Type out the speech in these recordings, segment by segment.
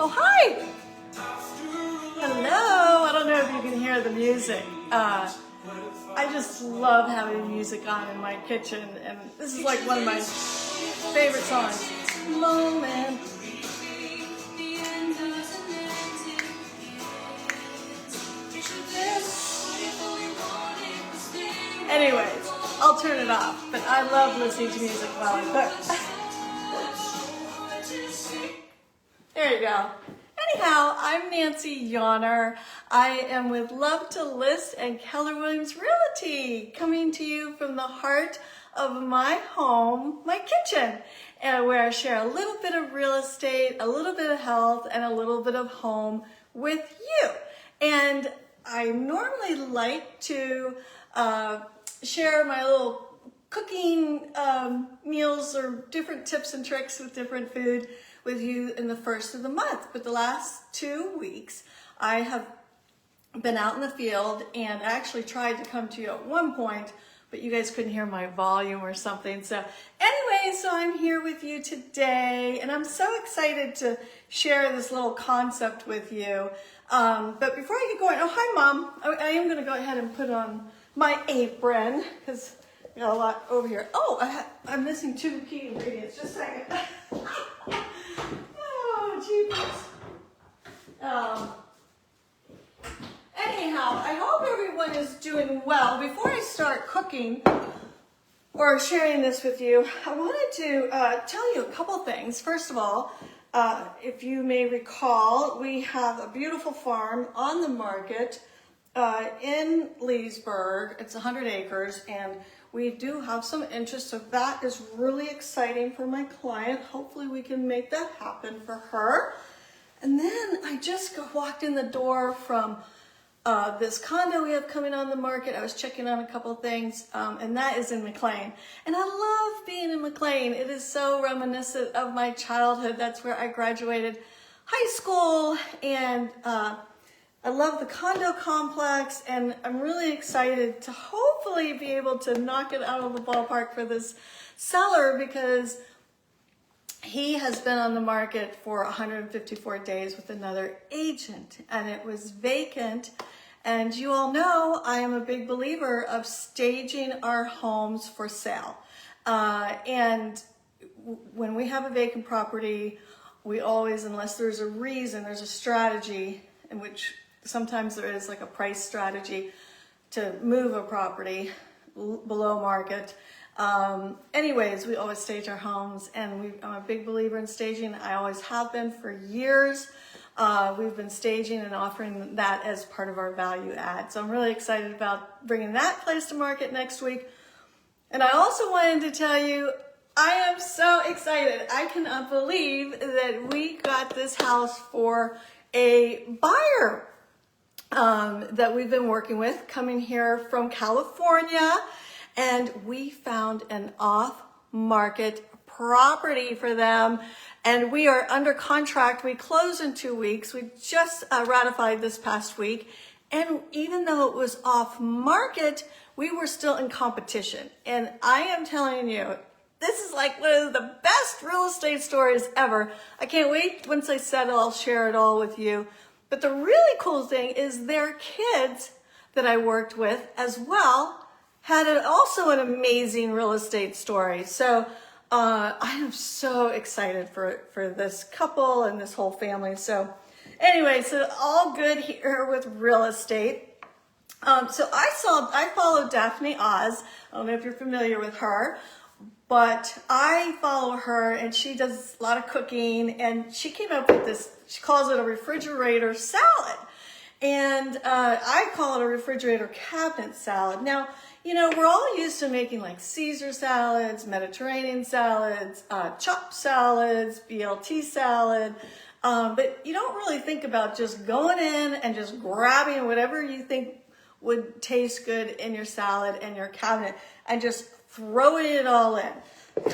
Oh, hi! Hello! I don't know if you can hear the music. I just love having music on in my kitchen, and this is like one of my favorite songs. Moment. Anyways, I'll turn it off, but I love listening to music while I cook. There you go. Anyhow, I'm Nancy Yawner. I am with Love to List and Keller Williams Realty, coming to you from the heart of my home, my kitchen, where I share a little bit of real estate, a little bit of health, and a little bit of home with you. And I normally like to share my little cooking meals or different tips and tricks with different food with you in the first of the month. But the last 2 weeks, I have been out in the field, and I actually tried to come to you at one point, but you guys couldn't hear my volume or something. So anyway, so I'm here with you today, and I'm so excited to share this little concept with you. But before I get going, oh, hi, Mom. I am going to go ahead and put on my apron because we got a lot over here. Oh, I'm missing 2 key ingredients. Just a second. Oh, jeepers. Anyhow, I hope everyone is doing well. Before I start cooking or sharing this with you, I wanted to tell you a couple things. First of all, if you may recall, we have a beautiful farm on the market in Leesburg. It's 100 acres, and we do have some interest, so that is really exciting for my client. Hopefully we can make that happen for her. And then I just walked in the door from this condo we have coming on the market. I was checking on a couple of things, and that is in McLean. And I love being in McLean. It is so reminiscent of my childhood. That's where I graduated high school, and I love the condo complex, and I'm really excited to hopefully be able to knock it out of the ballpark for this seller, because he has been on the market for 154 days with another agent, and it was vacant. And you all know I am a big believer of staging our homes for sale. And when we have a vacant property, we always, unless there's a reason, there's a strategy in which sometimes there is like a price strategy to move a property below market. Anyways, we always stage our homes, and I'm a big believer in staging. I always have been for years. We've been staging and offering that as part of our value add. So I'm really excited about bringing that place to market next week. And I also wanted to tell you, I am so excited. I cannot believe that we got this house for a buyer that we've been working with, coming here from California. And we found an off-market property for them, and we are under contract. We close in 2 weeks. We just ratified this past week, and even though it was off-market, we were still in competition. And I am telling you, this is like one of the best real estate stories ever. I can't wait. Once I settle, I'll share it all with you. But the really cool thing is their kids that I worked with as well had also an amazing real estate story. So I am so excited for this couple and this whole family. So all good here with real estate. So I followed Daphne Oz. I don't know if you're familiar with her, but I follow her, and she does a lot of cooking, and she came up with this, she calls it a refrigerator salad. And I call it a refrigerator cabinet salad. Now, you know, we're all used to making like Caesar salads, Mediterranean salads, chopped salads, BLT salad, but you don't really think about just going in and just grabbing whatever you think would taste good in your salad and your cabinet and just throwing it all in.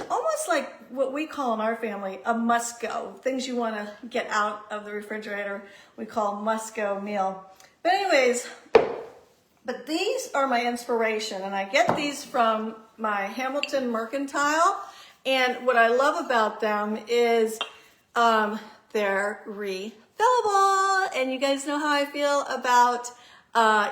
Almost like what we call in our family a must-go. Things you want to get out of the refrigerator, we call must-go meal. But anyways, but these are my inspiration, and I get these from my Hamilton Mercantile. And what I love about them is they're refillable. And you guys know how I feel about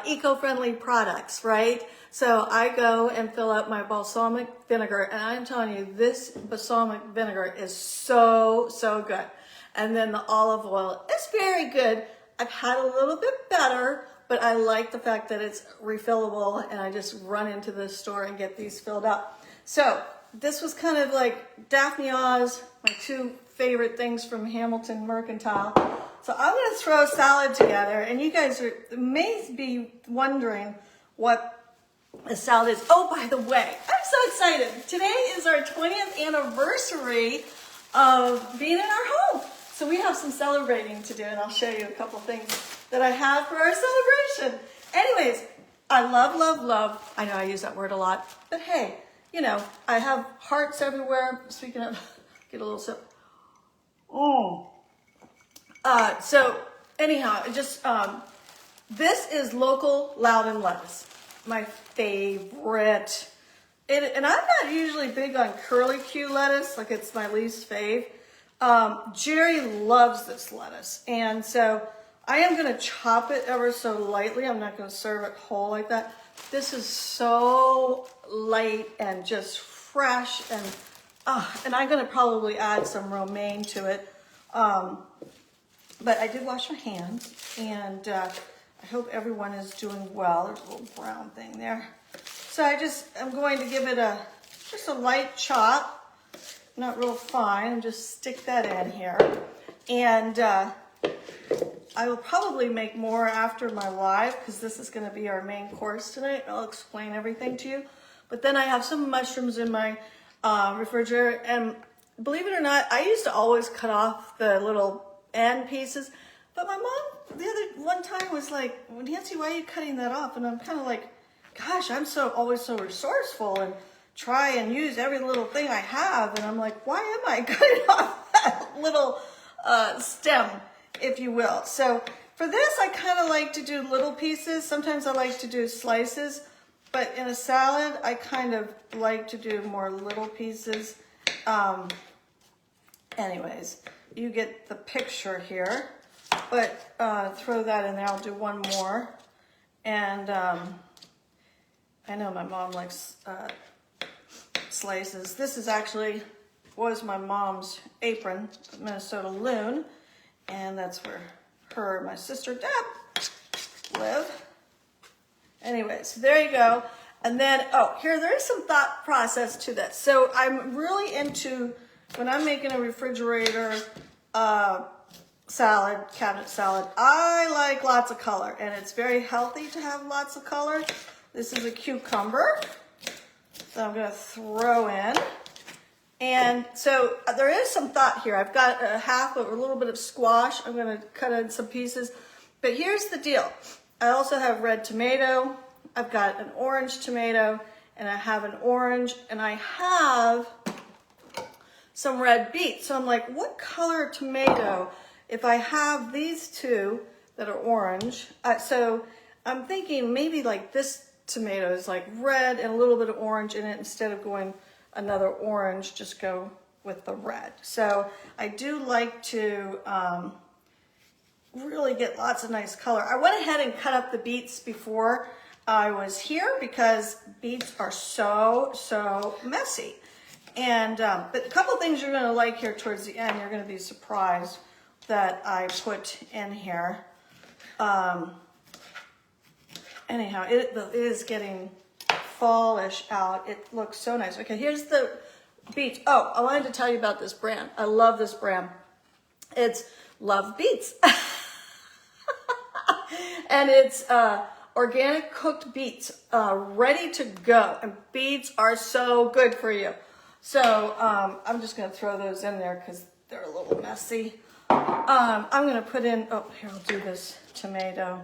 eco-friendly products, right? So I go and fill up my balsamic vinegar, and I'm telling you, this balsamic vinegar is so, so good. And then the olive oil is very good. I've had a little bit better, but I like the fact that it's refillable, and I just run into the store and get these filled up. So this was kind of like Daphne Oz, my two favorite things from Hamilton Mercantile. So I'm gonna throw a salad together, and you guys may be wondering what a salad is. Oh, by the way, I'm so excited. Today is our 20th anniversary of being in our home. So we have some celebrating to do, and I'll show you a couple things that I have for our celebration. Anyways, I love, love, love. I know I use that word a lot, but hey, you know, I have hearts everywhere. Speaking of, get a little sip. Oh. So anyhow, just, this is local Loudon lettuce, my favorite. And I'm not usually big on curly Q lettuce, like it's my least fave. Jerry loves this lettuce. And so I am going to chop it ever so lightly. I'm not going to serve it whole like that. This is so light and just fresh. And I'm going to probably add some romaine to it. But I did wash my hands, and I hope everyone is doing well. There's a little brown thing there. So I'm going to give it just a light chop, not real fine, and just stick that in here. And I will probably make more after my live, because this is going to be our main course tonight. I'll explain everything to you. But then I have some mushrooms in my refrigerator, and believe it or not, I used to always cut off the little end pieces, but my mom the other one time was like, Nancy, why are you cutting that off? And I'm kind of like, gosh, I'm always so resourceful and try and use every little thing I have, and I'm like, why am I cutting off that little stem, if you will? So for this, I kind of like to do little pieces. Sometimes I like to do slices, but in a salad, I kind of like to do more little pieces. Anyways, you get the picture here, but throw that in there. I'll do one more. And I know my mom likes slices. This was my mom's apron, Minnesota Loon, and that's where her and my sister Deb live. Anyways, there you go. And then, there is some thought process to this. So I'm really into, when I'm making a refrigerator salad, cabinet salad, I like lots of color, and it's very healthy to have lots of color. This is a cucumber, so I'm going to throw in. And so there is some thought here. I've got a little bit of squash. I'm going to cut in some pieces. But here's the deal. I also have red tomato. I've got an orange tomato, and I have an orange, and I have some red beets. So I'm like, what color tomato if I have these two that are orange? So I'm thinking maybe like this tomato is like red and a little bit of orange in it. Instead of going another orange, just go with the red. So I do like to really get lots of nice color. I went ahead and cut up the beets before I was here because beets are so messy. And but a couple things you're going to like here towards the end. You're going to be surprised that I put in here. Anyhow, it is getting fallish out. It looks so nice. Okay, here's the beets. Oh, I wanted to tell you about this brand. I love this brand. It's Love Beets. And it's organic cooked beets, ready to go. And beets are so good for you. So I'm just going to throw those in there because they're a little messy. I'm going to put in, here, I'll do this tomato.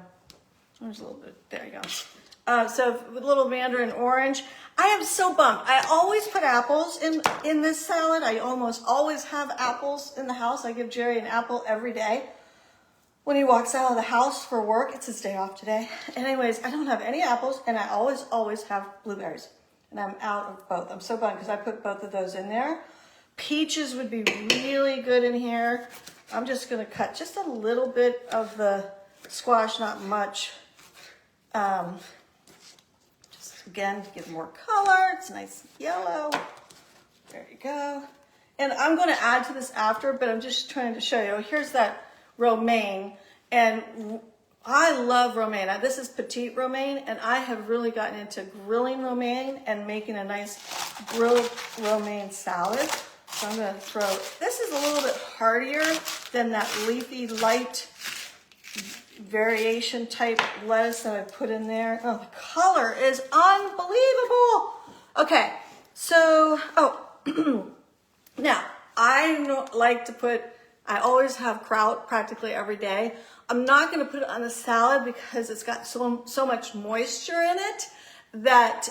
There's a little bit, there you go. So with a little mandarin orange. I am so bummed. I always put apples in this salad. I almost always have apples in the house. I give Jerry an apple every day. When he walks out of the house for work, it's his day off today. And anyways, I don't have any apples, and I always have blueberries. And I'm out of both. I'm so bummed because I put both of those in there. Peaches would be really good in here. I'm just gonna cut just a little bit of the squash, not much. Just again, to give more color. It's nice yellow. There you go. And I'm gonna add to this after, but I'm just trying to show you. Here's that romaine, and I love romaine. Now, this is petite romaine, and I have really gotten into grilling romaine and making a nice grilled romaine salad. So I'm gonna throw, this is a little bit heartier than that leafy light variation type lettuce that I put in there. Oh, the color is unbelievable. Okay, so, now I like to put, I always have kraut practically every day. I'm not gonna put it on the salad because it's got so much moisture in it that,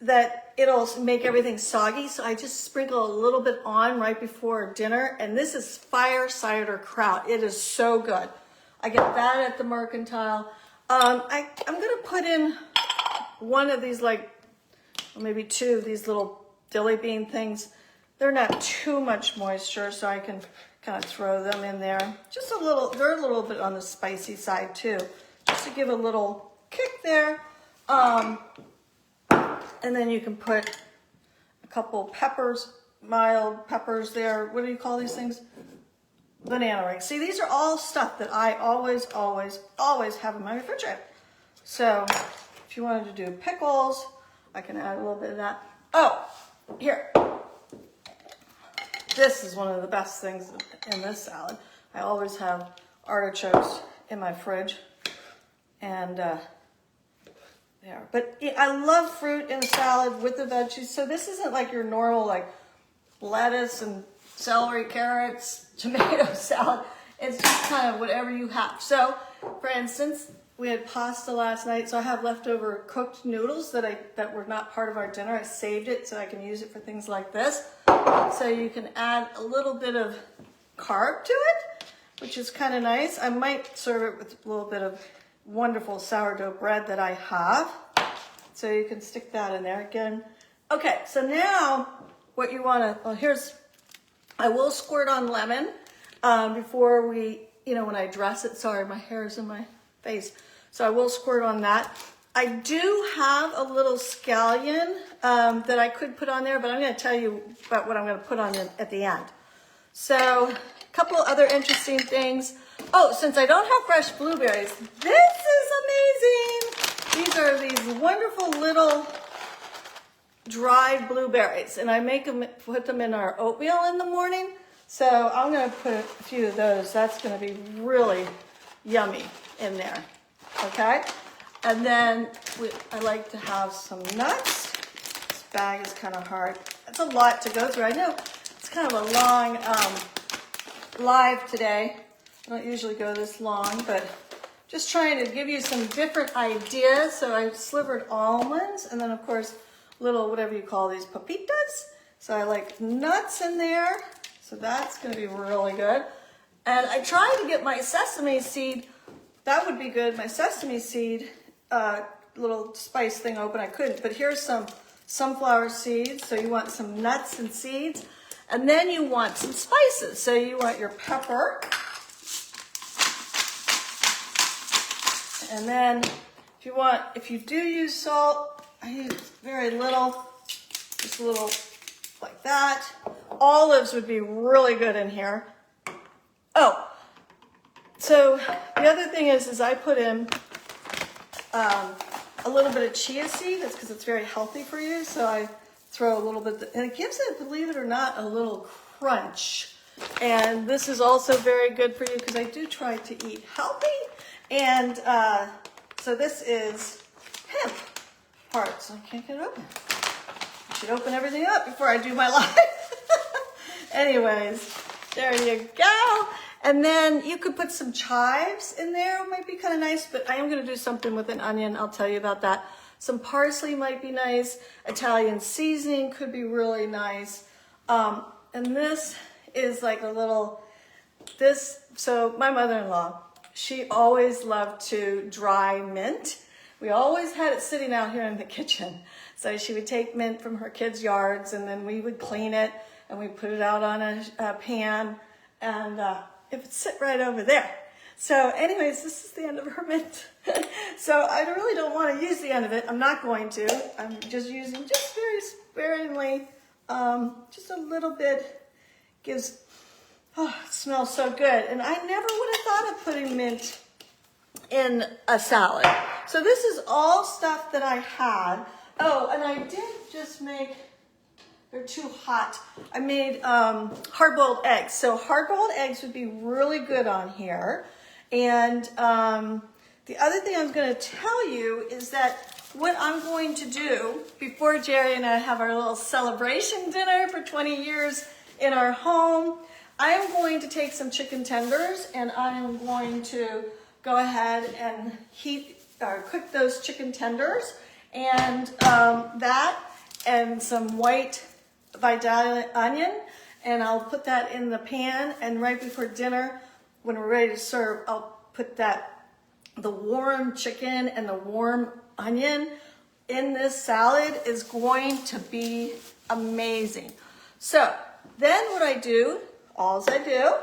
that it'll make everything soggy. So I just sprinkle a little bit on right before dinner. And this is fire cider kraut. It is so good. I get that at the Mercantile. I'm gonna put in one of these, like, or maybe two of these little dilly bean things. They're not too much moisture, so I can kind of throw them in there. Just a little, they're a little bit on the spicy side too, just to give a little kick there. And then you can put a couple peppers, mild peppers there. What do you call these things? Banana rings. See, these are all stuff that I always have in my refrigerator. So if you wanted to do pickles, I can add a little bit of that. Oh, here. This is one of the best things in this salad. I always have artichokes in my fridge. And there. But I love fruit in a salad with the veggies. So this isn't like your normal like lettuce and celery, carrots, tomato salad. It's just kind of whatever you have. So for instance, we had pasta last night, so I have leftover cooked noodles that were not part of our dinner. I saved it so I can use it for things like this. So you can add a little bit of carb to it, which is kind of nice. I might serve it with a little bit of wonderful sourdough bread that I have. So you can stick that in there again. Okay, so now what you want to, well, I will squirt on lemon before we, when I dress it. Sorry, my hair is in my face. So I will squirt on that. I do have a little scallion that I could put on there, but I'm going to tell you about what I'm going to put on it at the end. So a couple other interesting things. Oh, since I don't have fresh blueberries, this is amazing. These are these wonderful little dried blueberries, and I put them in our oatmeal in the morning. So I'm going to put a few of those. That's going to be really yummy in there. Okay. And then I like to have some nuts. This bag is kind of hard. It's a lot to go through. I know it's kind of a long live today. I don't usually go this long, but just trying to give you some different ideas. So I slivered almonds, and then of course little, whatever you call these, papitas. So I like nuts in there. So that's going to be really good. And I tried to get my sesame seed. That would be good. My sesame seed little spice thing open. I couldn't, but here's some sunflower seeds. So you want some nuts and seeds, and then you want some spices. So you want your pepper, and then if you do use salt, I use very little, just a little like that. Olives would be really good in here. Oh, so the other thing is I put in a little bit of chia seed. That's because it's very healthy for you. So I throw a little bit, and it gives it, believe it or not, a little crunch. And this is also very good for you because I do try to eat healthy. And so this is hemp parts. I can't get it open. I should open everything up before I do my live. Anyways, there you go. And then you could put some chives in there. It might be kind of nice, but I am going to do something with an onion. I'll tell you about that. Some parsley might be nice. Italian seasoning could be really nice. And this is like a little, so my mother-in-law, she always loved to dry mint. We always had it sitting out here in the kitchen. So she would take mint from her kids' yards, and then we would clean it, and we put it out on a pan, and it would sit right over there. So anyways, this is the end of her mint. So I really don't want to use the end of it. I'm not going to. I'm just using just very sparingly, just a little bit. Gives, oh, it smells so good. And I never would have thought of putting mint in a salad. So this is all stuff that I had. Oh, and I did just make, they're too hot. I made hard-boiled eggs. So hard-boiled eggs would be really good on here. And the other thing I was going to tell you is that what I'm going to do before Jerry and I have our little celebration dinner for 20 years in our home, I am going to take some chicken tenders and I am going to go ahead and cook those chicken tenders, and that and some white Vidalia onion, and I'll put that in the pan, and right before dinner when we're ready to serve, I'll put the warm chicken and the warm onion in this salad is going to be amazing. So then what I do, all I do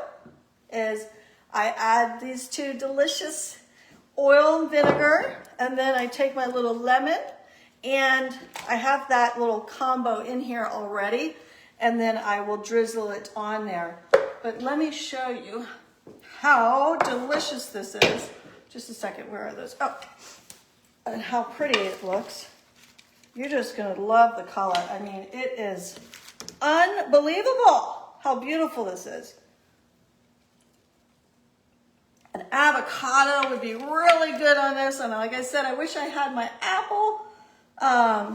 is I add these two delicious oil and vinegar, and then I take my little lemon, and I have that little combo in here already, and then I will drizzle it on there. But let me show you how delicious this is. Just a second, where are those? Oh, and how pretty it looks. You're just gonna love the color. I mean, it is unbelievable how beautiful this is. An avocado would be really good on this. And like I said, I wish I had my apple. Let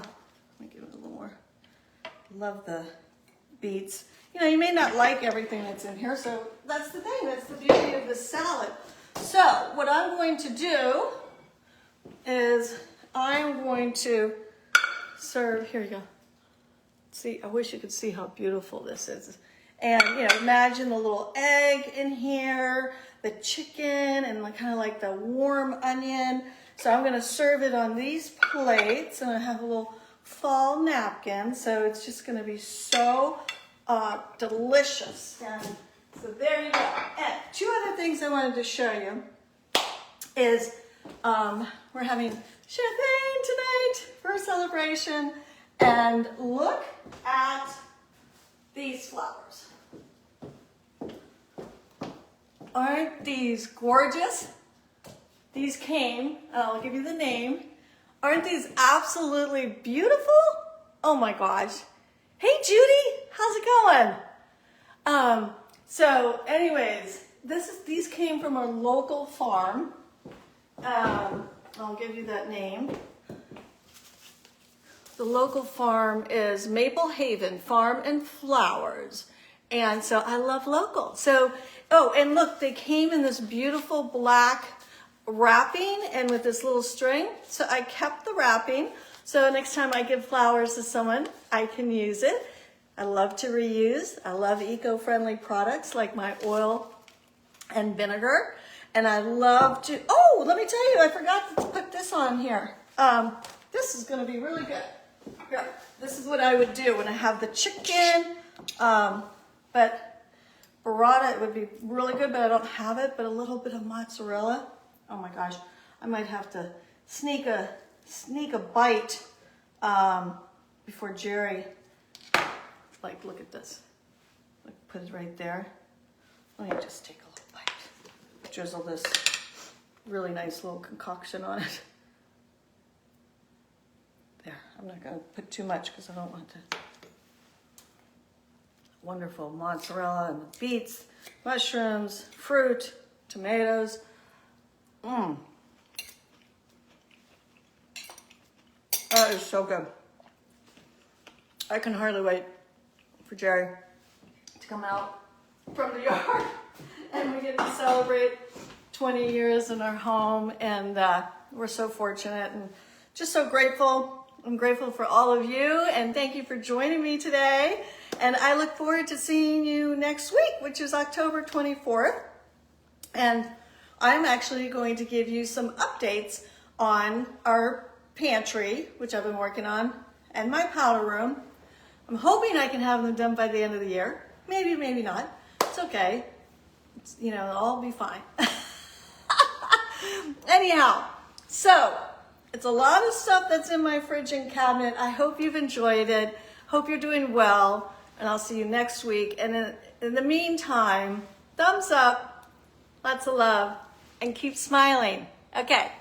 me give it a little more. Love the beets. You know, you may not like everything that's in here, so that's the thing. That's the beauty of the salad. So what I'm going to do is I'm going to serve, here you go. See, I wish you could see how beautiful this is. And, you know, imagine the little egg in here, the chicken, and kind of like the warm onion. So I'm going to serve it on these plates, and I have a little fall napkin. So it's just going to be so delicious. And so there you go. And two other things I wanted to show you is we're having champagne tonight for a celebration. And look at these flowers. Aren't these gorgeous? These came, and I'll give you the name. Aren't these absolutely beautiful? Oh my gosh. Hey Judy, how's it going? So anyways, these came from a local farm. I'll give you that name. The local farm is Maple Haven Farm and Flowers. And so I love local. So, oh, and look, they came in this beautiful black wrapping and with this little string. So I kept the wrapping. So next time I give flowers to someone, I can use it. I love to reuse. I love eco-friendly products like my oil and vinegar. And I love to, oh, let me tell you, I forgot to put this on here. This is going to be really good. Here, this is what I would do when I have the chicken. But burrata, it would be really good, but I don't have it. But a little bit of mozzarella. Oh my gosh, I might have to sneak a bite before Jerry. Like, look at this. Like, put it right there. Let me just take a little bite. Drizzle this really nice little concoction on it. There, I'm not gonna put too much because I don't want to. Wonderful mozzarella and the beets, mushrooms, fruit, tomatoes. That is so good. I can hardly wait for Jerry to come out from the yard and we get to celebrate 20 years in our home, and we're so fortunate and just so grateful. I'm grateful for all of you, and thank you for joining me today. And I look forward to seeing you next week, which is October 24th. And I'm actually going to give you some updates on our pantry, which I've been working on, and my powder room. I'm hoping I can have them done by the end of the year. Maybe, maybe not. It's okay. You know, it'll all be fine. Anyhow, so it's a lot of stuff that's in my fridge and cabinet. I hope you've enjoyed it. Hope you're doing well, and I'll see you next week. And in the meantime, thumbs up, lots of love, and keep smiling. Okay.